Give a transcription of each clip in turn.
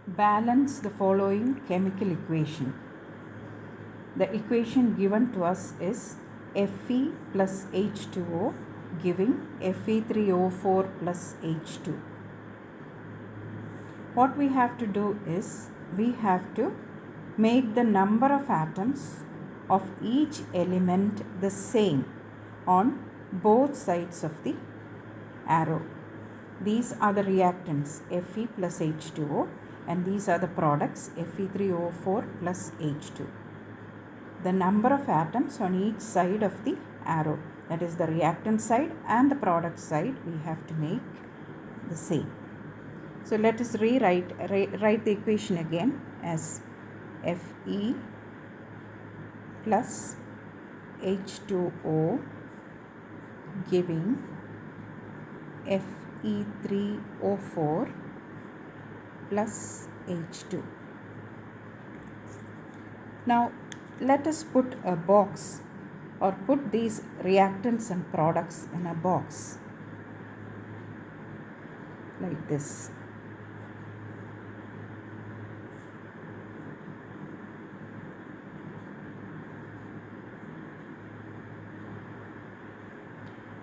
Balance the following chemical equation. The equation given to us is Fe plus H2O giving Fe3O4 plus H2. What we have to do is we have to make the number of atoms of each element the same on both sides of the arrow. These are the reactants Fe plus H2O, and these are the products Fe3O4 plus H2. The number of atoms on each side of the arrow, that is the reactant side and the product side, we have to make the same. So let us write the equation again as Fe plus H2O giving Fe3O4 plus H2. Now let us put a box or put these reactants and products in a box like this.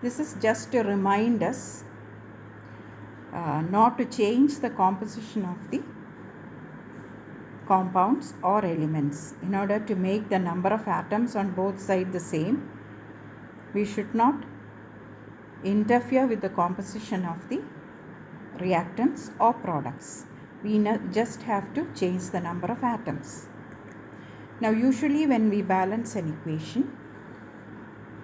This is just to remind us not to change the composition of the compounds or elements. In order to make the number of atoms on both sides the same, we should not interfere with the composition of the reactants or products. We just have to change the number of atoms. Now usually when we balance an equation,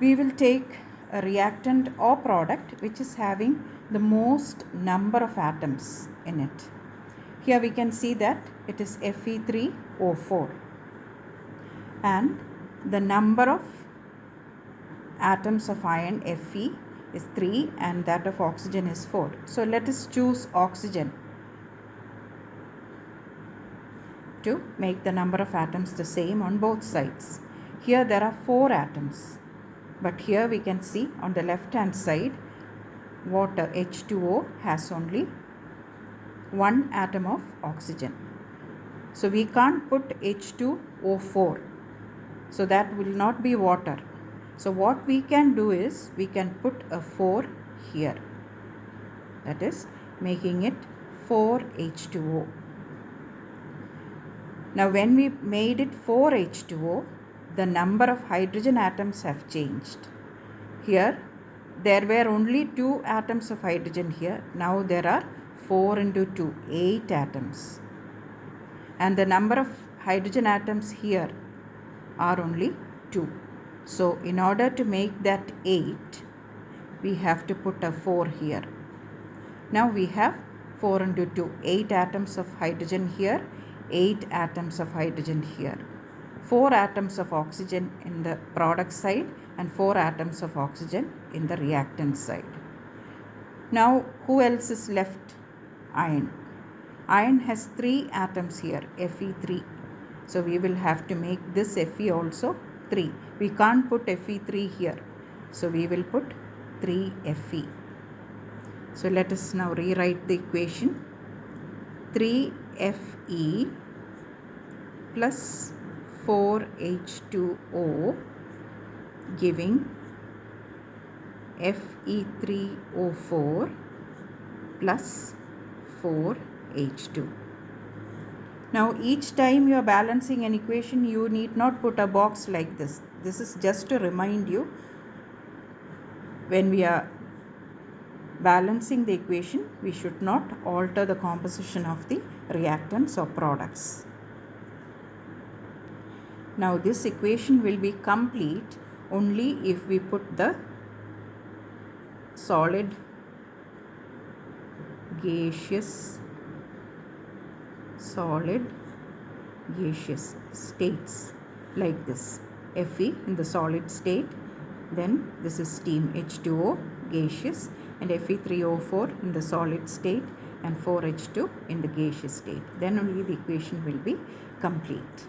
we will take a reactant or product which is having the most number of atoms in it. Here we can see that it is Fe3O4 and the number of atoms of iron Fe is 3 and that of oxygen is 4. So let us choose oxygen to make the number of atoms the same on both sides. Here there are 4 atoms, but here we can see on the left hand side water H2O has only 1 atom of oxygen. So we can't put H2O4. So that will not be water. So what we can do is we can put a 4 here. That is making it 4H2O. Now when we made it 4H2O, the number of hydrogen atoms have changed. Here there were only 2 atoms of hydrogen here. Now there are 4 into 2, 8 atoms. And the number of hydrogen atoms here are only 2. So in order to make that 8, we have to put a 4 here. Now we have 4 into 2, 8 atoms of hydrogen here, 8 atoms of hydrogen here. 4 atoms of oxygen in the product side and 4 atoms of oxygen in the reactant side. Now who else is left? Iron. Iron has 3 atoms here, Fe3. So we will have to make this Fe also 3. We can't put Fe3 here. So we will put 3 Fe. So let us now rewrite the equation. 3 Fe plus 4H2O giving Fe3O4 plus 4H2. Now each time you are balancing an equation, you need not put a box like this. This is just to remind you, when we are balancing the equation, we should not alter the composition of the reactants or products. Now this equation will be complete only if we put the solid, gaseous, solid, gaseous states like this. Fe in the solid state, then this is steam H2O gaseous, and Fe3O4 in the solid state and 4H2 in the gaseous state. Then only the equation will be complete.